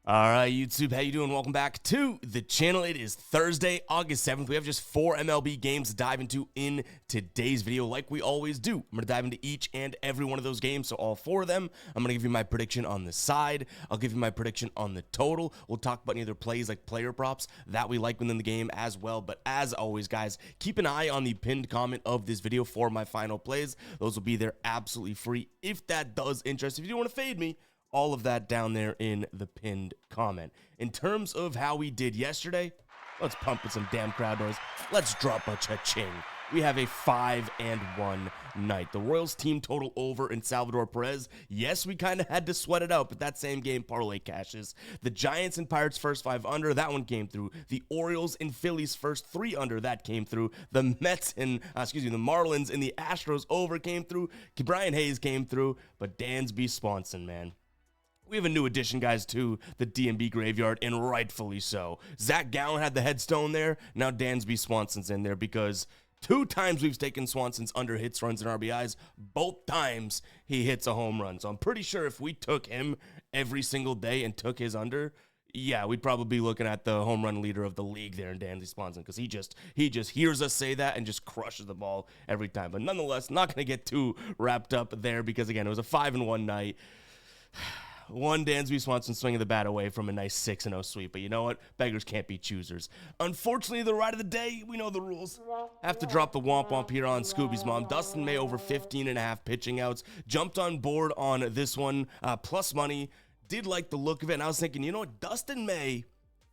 All right, YouTube, how you doing? Welcome back to the channel. It is Thursday, August 7th. We have just 4 MLB games to dive into in today's video, like we always do. I'm going to dive into each and every one of those games, so all 4 of them. I'm going to give you my prediction on the side. I'll give you my prediction on the total. We'll talk about either plays like player props that we like within the game as well. But as always, guys, keep an eye on the pinned comment of this video for my final plays. Those will be there absolutely free if that does interest. If you do want to fade me, all of that down there in the pinned comment. In terms of how we did yesterday, let's pump with some damn crowd noise. Let's drop a cha-ching. We have a 5-1 night. The Royals team total over in Salvador Perez. Yes, we kind of had to sweat it out, but that same game parlay cashes. The Giants and Pirates first 5 under, that one came through. The Orioles and Phillies first 3 under, that came through. The Mets and, the Marlins and the Astros over came through. Brian Hayes came through, but Dansby Swanson, man. We have a new addition, guys, to the D&B graveyard, and rightfully so. Zach Gallen had the headstone there. Now Dansby Swanson's in there because 2 times we've taken Swanson's under hits, runs, and RBIs. Both times he hits a home run. So I'm pretty sure if we took him every single day and took his under, yeah, we'd probably be looking at the home run leader of the league there in Dansby Swanson, because he just hears us say that and just crushes the ball every time. But nonetheless, not going to get too wrapped up there because, again, it was a 5-1 night. One Dansby Swanson swinging the bat away from a nice 6-0 sweep. But you know what? Beggars can't be choosers. Unfortunately, the ride of the day, we know the rules. Have to drop the womp-womp here on Scooby's mom. Dustin May over 15.5 pitching outs. Jumped on board on this one. Plus money. Did like the look of it. And I was thinking, you know what? Dustin May,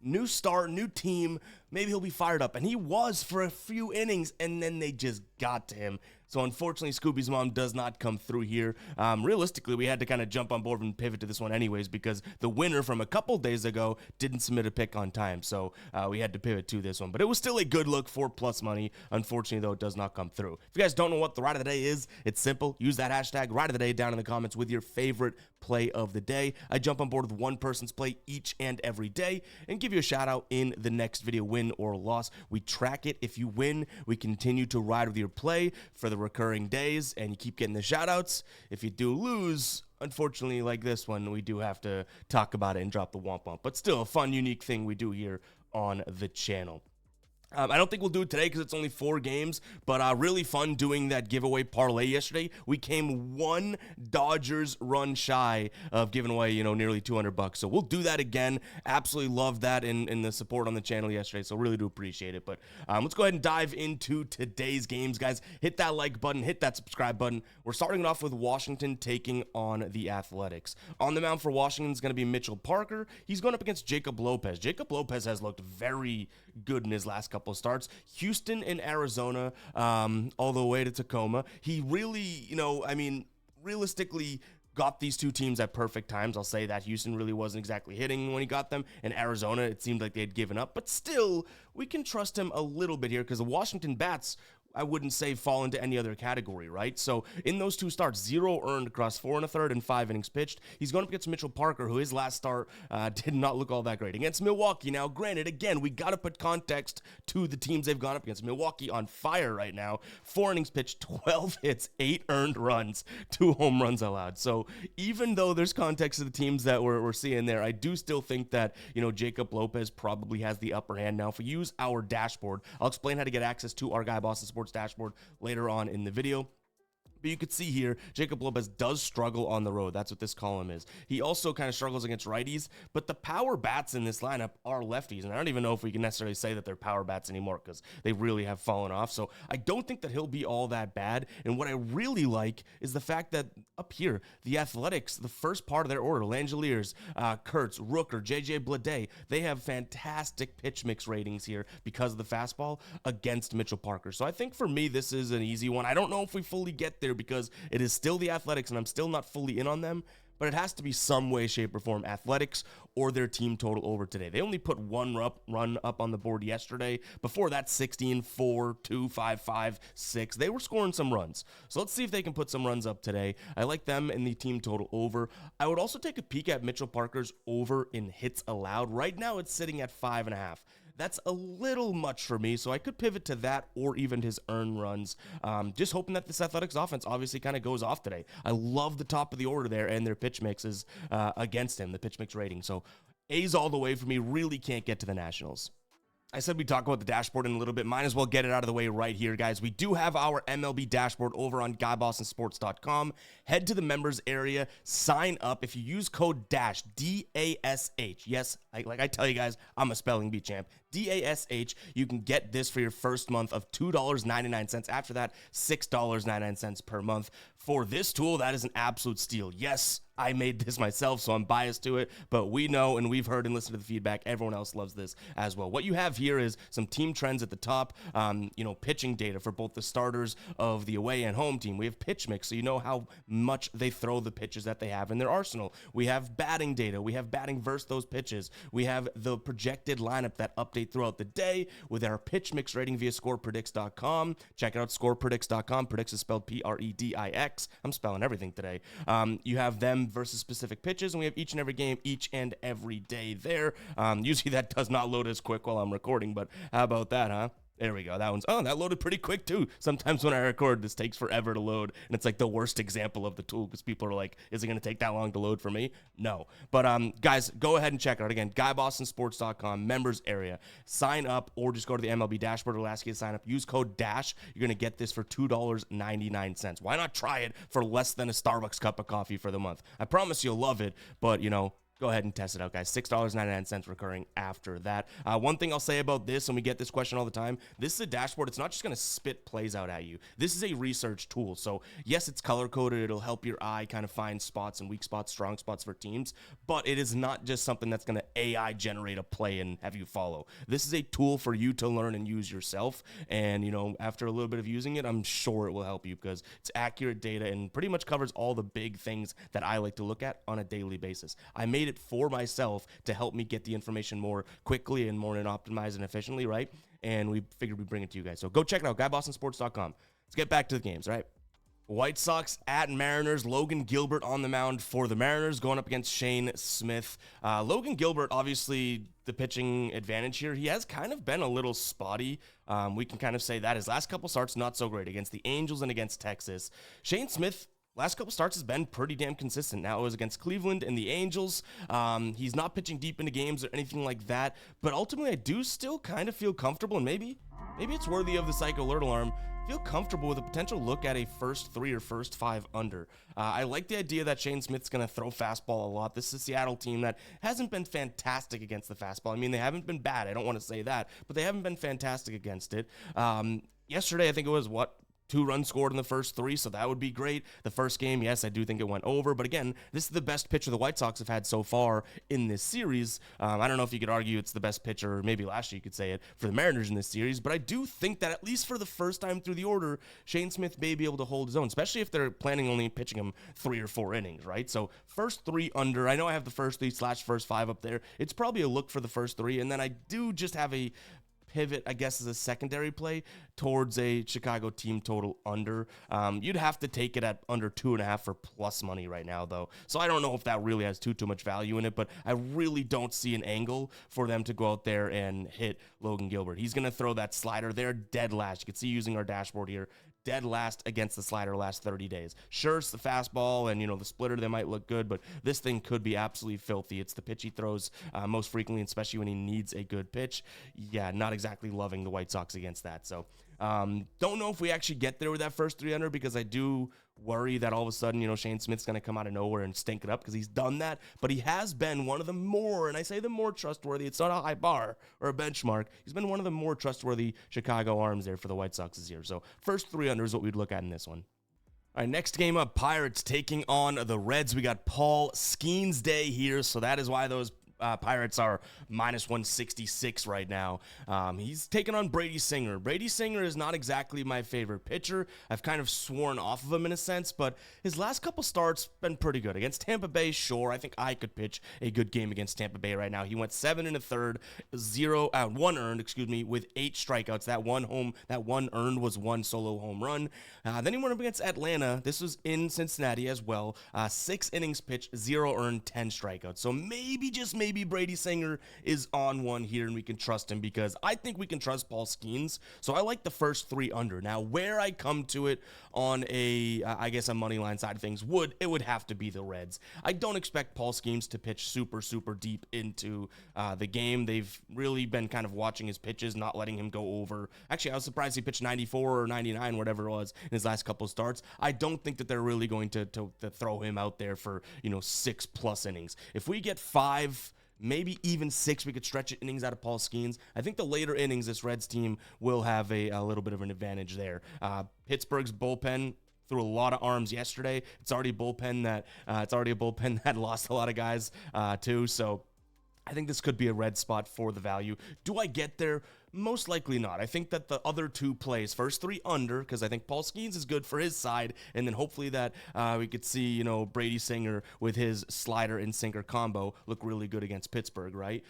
new start, new team. Maybe he'll be fired up. And he was for a few innings. And then they just got to him. So unfortunately, Scooby's mom does not come through here. Realistically, we had to kind of jump on board and pivot to this one anyways because the winner from a couple days ago didn't submit a pick on time. So we had to pivot to this one. But it was still a good look for plus money. Unfortunately, though, it does not come through. If you guys don't know what the ride of the day is, it's simple. Use that hashtag ride of the day down in the comments with your favorite play of the day. I jump on board with one person's play each and every day and give you a shout out in the next video, win or loss. We track it. If you win, we continue to ride with your play for the recurring days, and you keep getting the shout outs. If you do lose, unfortunately, like this one, we do have to talk about it and drop the womp womp, but still a fun, unique thing we do here on the channel. I don't think we'll do it today because it's only 4 games, but really fun doing that giveaway parlay yesterday. We came 1 Dodgers run shy of giving away, nearly $200. So we'll do that again. Absolutely love that and the support on the channel yesterday. So really do appreciate it. But let's go ahead and dive into today's games, guys. Hit that like button, hit that subscribe button. We're starting it off with Washington taking on the Athletics. On the mound for Washington is going to be Mitchell Parker. He's going up against Jacob Lopez. Jacob Lopez has looked very good in his last couple of starts. Houston and Arizona, all the way to Tacoma. He really, realistically got these 2 teams at perfect times. I'll say that Houston really wasn't exactly hitting when he got them, and Arizona, it seemed like they had given up. But still, we can trust him a little bit here because the Washington bats, I wouldn't say fall into any other category, right? So in those 2 starts, 0 earned across 4 1/3 and 5 innings pitched. He's going up against Mitchell Parker, who his last start did not look all that great. Against Milwaukee, now granted, again, we got to put context to the teams they've gone up against. Milwaukee on fire right now. 4 innings pitched, 12 hits, 8 earned runs, 2 home runs allowed. So even though there's context to the teams that we're seeing there, I do still think that, Jacob Lopez probably has the upper hand. Now, if we use our dashboard, I'll explain how to get access to our Guy Boston Sports dashboard later on in the video. But you can see here, Jacob Lopez does struggle on the road. That's what this column is. He also kind of struggles against righties, but the power bats in this lineup are lefties. And I don't even know if we can necessarily say that they're power bats anymore because they really have fallen off. So I don't think that he'll be all that bad. And what I really like is the fact that up here, the Athletics, the first part of their order, Langeliers, Kurtz, Rooker, JJ Bleday, they have fantastic pitch mix ratings here because of the fastball against Mitchell Parker. So I think for me, this is an easy one. I don't know if we fully get there because it is still the Athletics and I'm still not fully in on them, but it has to be some way, shape, or form Athletics or their team total over today. They only put 1 run up on the board yesterday. Before that, 16, 4, 2, 5, 5, 6. They were scoring some runs. So let's see if they can put some runs up today. I like them in the team total over. I would also take a peek at Mitchell Parker's over in hits allowed. Right now, it's sitting at 5.5. That's a little much for me, so I could pivot to that or even his earn runs. Just hoping that this Athletics offense obviously kind of goes off today. I love the top of the order there and their pitch mixes against him, the pitch mix rating. So A's all the way for me. Really can't get to the Nationals. I said we'd talk about the dashboard in a little bit. Might as well get it out of the way right here, guys. We do have our MLB dashboard over on GuyBostonSports.com. Head to the members area, sign up. If you use code DASH, D-A-S-H, yes, like I tell you guys, I'm a spelling bee champ. D-A-S-H, you can get this for your first month of $2.99. After that, $6.99 per month. For this tool, that is an absolute steal. Yes, I made this myself, so I'm biased to it, but we know and we've heard and listened to the feedback. Everyone else loves this as well. What you have here is some team trends at the top, pitching data for both the starters of the away and home team. We have pitch mix, so you know how much they throw the pitches that they have in their arsenal. We have batting data. We have batting versus those pitches. We have the projected lineup that update throughout the day with our pitch mix rating via scorepredicts.com. Check it out, scorepredicts.com. Predicts is spelled P-R-E-D-I-X. I'm spelling everything today. You have them versus specific pitches, and we have each and every game, each and every day there. Usually that does not load as quick while I'm recording, but how about that, huh? There we go. That loaded pretty quick too. Sometimes when I record, this takes forever to load, and it's like the worst example of the tool because people are like, is it going to take that long to load for me? No. But guys, go ahead and check it out. Again, GuyBostonSports.com, members area. Sign up or just go to the MLB dashboard. It'll ask you to sign up. Use code DASH. You're going to get this for $2.99. Why not try it for less than a Starbucks cup of coffee for the month? I promise you'll love it, but go ahead and test it out, guys. $6.99 recurring after that. One thing I'll say about this, and we get this question all the time, this is a dashboard. It's not just going to spit plays out at you. This is a research tool. So, yes, it's color-coded. It'll help your eye kind of find spots and weak spots, strong spots for teams, but it is not just something that's going to AI generate a play and have you follow. This is a tool for you to learn and use yourself, and, after a little bit of using it, I'm sure it will help you because it's accurate data and pretty much covers all the big things that I like to look at on a daily basis. I made it for myself to help me get the information more quickly and more optimized and efficiently, right? And we figured we'd bring it to you guys. So go check it out, GuyBostonSports.com. Let's get back to the games, right? White Sox at Mariners. Logan Gilbert on the mound for the Mariners going up against Shane Smith. Logan Gilbert, obviously the pitching advantage here. He has kind of been a little spotty. We can kind of say that. His last couple starts, not so great against the Angels and against Texas. Shane Smith, last couple starts has been pretty damn consistent. Now it was against Cleveland and the Angels. He's not pitching deep into games or anything like that, but ultimately I do still kind of feel comfortable, and maybe it's worthy of the psycho alert alarm. Feel comfortable with a potential look at a first 3 or first 5 under. I like the idea that Shane Smith's going to throw fastball a lot. This is a Seattle team that hasn't been fantastic against the fastball. I mean, they haven't been bad. I don't want to say that, but they haven't been fantastic against it. Yesterday, I think it was 2 runs scored in the first 3, so that would be great. The first game, yes, I do think it went over, but again, this is the best pitcher the White Sox have had so far in this series. I don't know if you could argue it's the best pitcher, or maybe last year you could say it, for the Mariners in this series, but I do think that at least for the first time through the order, Shane Smith may be able to hold his own, especially if they're planning only pitching him 3 or 4 innings, right? So first 3 under. I know I have the first 3/first 5 up there. It's probably a look for the first 3, and then I do just have a pivot, I guess, as a secondary play towards a Chicago team total under. You'd have to take it at under 2.5 for plus money right now, though. So I don't know if that really has too much value in it, but I really don't see an angle for them to go out there and hit Logan Gilbert. He's going to throw that slider there dead last. You can see using our dashboard here, dead last against the slider last 30 days. Sure, it's the fastball and, the splitter, they might look good, but this thing could be absolutely filthy. It's the pitch he throws most frequently, especially when he needs a good pitch. Yeah, not exactly loving the White Sox against that. So don't know if we actually get there with that first 300 because I do worry that all of a sudden, Shane Smith's going to come out of nowhere and stink it up because he's done that. But he has been one of the more, and I say the more trustworthy, it's not a high bar or a benchmark. He's been one of the more trustworthy Chicago arms there for the White Sox this year. So first 300 is what we'd look at in this one. All right, next game up, Pirates taking on the Reds. We got Paul Skeens Day here, so that is why those Pirates are minus 166 right now. He's taking on Brady Singer. Brady Singer is not exactly my favorite pitcher. I've kind of sworn off of him in a sense, but his last couple starts been pretty good. Against Tampa Bay, sure, I think I could pitch a good game against Tampa Bay right now. He went 7 1/3, 1 earned, with 8 strikeouts. That one earned was 1 solo home run. Then he went up against Atlanta. This was in Cincinnati as well. 6 innings pitched, 0 earned, 10 strikeouts. So maybe, just maybe, maybe Brady Singer is on one here and we can trust him, because I think we can trust Paul Skeens. So I like the first 3 under. Now, where I come to it on I guess a money line side of things, it would have to be the Reds. I don't expect Paul Skeens to pitch super deep into the game. They've really been kind of watching his pitches, not letting him go over. Actually, I was surprised he pitched 94 or 99, whatever it was, in his last couple of starts. I don't think that they're really going to throw him out there for, 6+ innings. If we get 5, maybe even 6, we could stretch it innings out of Paul Skeens. I think the later innings, this Reds team will have a little bit of an advantage there. Pittsburgh's bullpen threw a lot of arms yesterday. It's already a bullpen that lost a lot of guys too. So I think this could be a red spot for the value. Do I get there? Most likely not. I think that the other 2 plays, first 3 under, because I think Paul Skeens is good for his side, and then hopefully that we could see, Brady Singer with his slider and sinker combo look really good against Pittsburgh, right?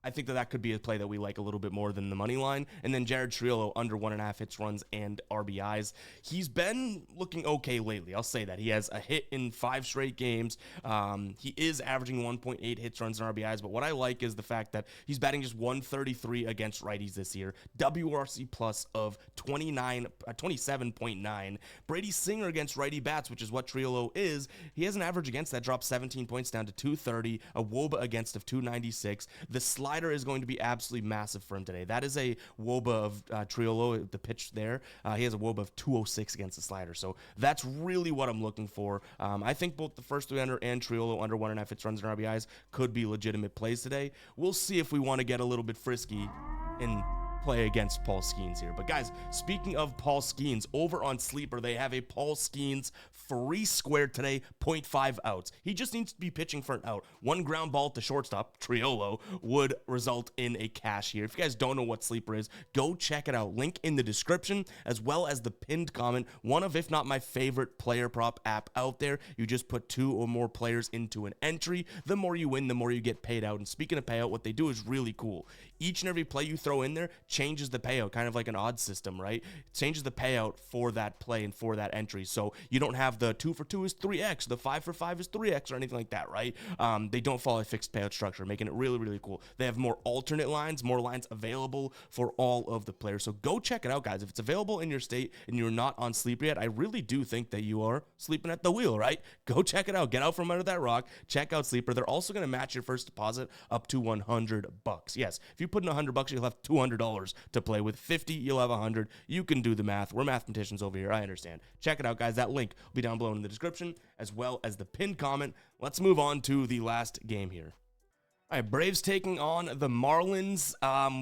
I think that could be a play that we like a little bit more than the money line. And then Jared Triolo under 1.5 hits, runs, and RBIs. He's been looking okay lately. I'll say that. He has a hit in 5 straight games. He is averaging 1.8 hits, runs, and RBIs. But what I like is the fact that he's batting just 133 against righties this year. WRC plus of 27.9. Brady Singer against righty bats, which is what Triolo is. He has an average against that dropped 17 points down to 230. A WOBA against of 296. The slider is going to be absolutely massive for him today. That is a WOBA of Triolo, the pitch there. He has a WOBA of 206 against the slider. So that's really what I'm looking for. I think both the first 3 under and Triolo under 1.5 hits, runs, and RBIs could be legitimate plays today. We'll see if we want to get a little bit frisky and play against Paul Skeens here. But guys, speaking of Paul Skeens, over on Sleeper, they have a Paul Skeens free square today, 0.5 outs. He just needs to be pitching for an out. 1 ground ball to shortstop, Triolo, would result in a cash here. If you guys don't know what Sleeper is, go check it out. Link in the description, as well as the pinned comment. One of, if not my favorite player prop app out there. You just put 2 or more players into an entry. The more you win, the more you get paid out. And speaking of payout, what they do is really cool. Each and every play you throw in there changes the payout, kind of like an odds system, right? It changes the payout for that play and for that entry. So you don't have the 2 for 2 is 3x, the 5 for 5 is 3x, or anything like that, right? They don't follow a fixed payout structure, making it really cool. They have more alternate lines, more lines available for all of the players. So go check it out, guys. If it's available in your state and you're not on Sleeper yet, I really do think that you are sleeping at the wheel, right? Go check it out. Get out from under that rock. Check out Sleeper. They're also going to match your first deposit up to $100. Yes, if you put in $100, you'll have $200 to play with. 50, you'll have 100. You can do the math. We're mathematicians over here. I understand. Check it out, guys. That link will be down below in the description, as well as the pinned comment. Let's move on to the last game here. All right, Braves taking on the Marlins.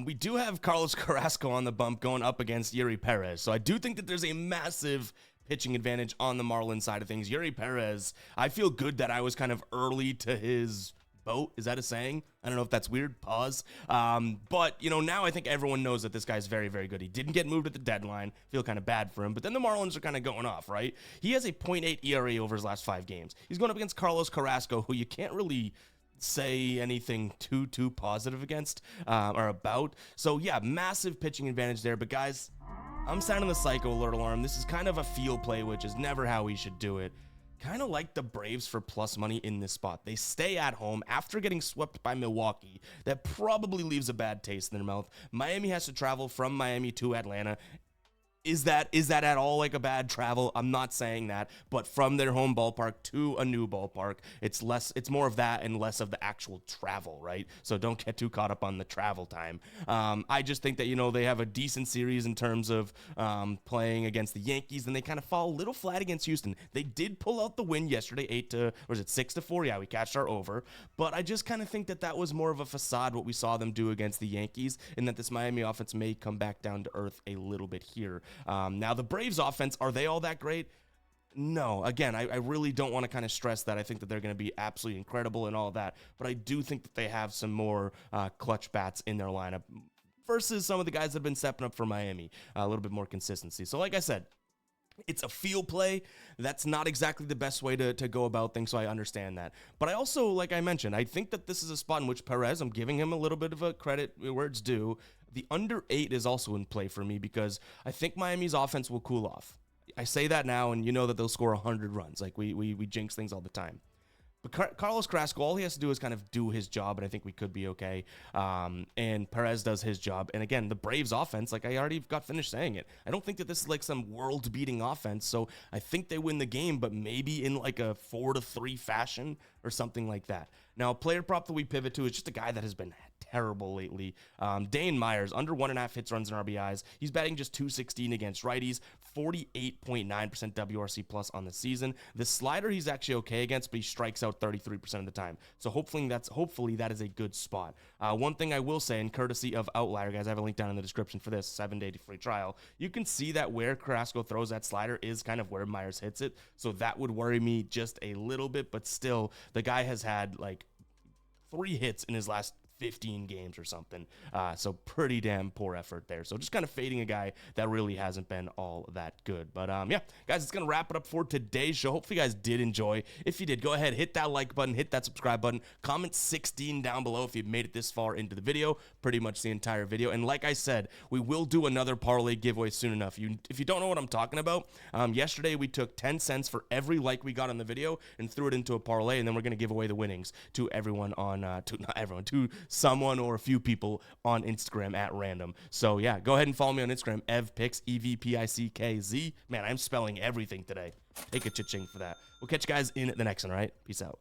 We do have Carlos Carrasco on the bump going up against Yuri Perez. So I do think that there's a massive pitching advantage on the Marlins side of things. Yuri Perez, I feel good that I was kind of early to his boat. Is that a saying? I don't know if that's weird. Pause. But, now I think everyone knows that this guy's very good. He didn't get moved at the deadline. Feel kind of bad for him. But then the Marlins are kind of going off, right? He has a 0.8 ERA over his last 5 games. He's going up against Carlos Carrasco, who you can't really say anything too positive against or about. So, yeah, massive pitching advantage there. But, guys, I'm sounding the psycho alert alarm. This is kind of a field play, which is never how we should do it. Kind of like the Braves for plus money in this spot. They stay at home after getting swept by Milwaukee. That probably leaves a bad taste in their mouth. Miami has to travel from Miami to Atlanta. Is that at all like a bad travel? I'm not saying that, but from their home ballpark to a new ballpark, it's more of that and less of the actual travel, right? So don't get too caught up on the travel time. I just think that, they have a decent series in terms of playing against the Yankees, and they kind of fall a little flat against Houston. They did pull out the win yesterday, 6-4? Yeah, we cashed our over, but I just kind of think that was more of a facade, what we saw them do against the Yankees, and that this Miami offense may come back down to earth a little bit here. Now, the Braves offense, are they all that great? No. Again, I really don't want to kind of stress that. I think that they're going to be absolutely incredible and all that, but I do think that they have some more clutch bats in their lineup versus some of the guys that have been stepping up for Miami, a little bit more consistency. So like I said, it's a field play. That's not exactly the best way to go about things, so I understand that. But I also, like I mentioned, I think that this is a spot in which Perez, I'm giving him a little bit of a credit where it's due. The under 8 is also in play for me because I think Miami's offense will cool off. I say that now, and you know that they'll score 100 runs. Like we jinx things all the time. But Carlos Carrasco, all he has to do is kind of do his job, and I think we could be okay. And Perez does his job. And again, the Braves offense, like I already got finished saying it, I don't think that this is like some world-beating offense. So I think they win the game, but maybe in like a 4-3 fashion or something like that. Now, a player prop that we pivot to is just a guy that has been terrible lately. Dane Myers, under 1.5 hits, runs, and RBIs. He's batting just .216 against righties, 48.9% WRC plus on the season. The slider he's actually okay against, but he strikes out 33% of the time. So hopefully that is a good spot. One thing I will say, and courtesy of Outlier, guys, I have a link down in the description for this 7-day free trial. You can see that where Carrasco throws that slider is kind of where Myers hits it. So that would worry me just a little bit, but still, the guy has had like 3 hits in his last 15 games or something. So pretty damn poor effort there. So just kind of fading a guy that really hasn't been all that good. But yeah, guys, it's going to wrap it up for today's show. Hopefully you guys did enjoy. If you did, go ahead, hit that like button, hit that subscribe button, comment 16 down below if you've made it this far into the video, pretty much the entire video. And like I said, we will do another parlay giveaway soon enough. If you don't know what I'm talking about, yesterday we took 10 cents for every like we got on the video and threw it into a parlay, and then we're going to give away the winnings to everyone on, to someone or a few people on Instagram at random. So yeah, go ahead and follow me on Instagram, EvPicks, EVPICKZ. Man, I'm spelling everything today. Take a cha-ching for that. We'll catch you guys in the next one, all right? Peace out.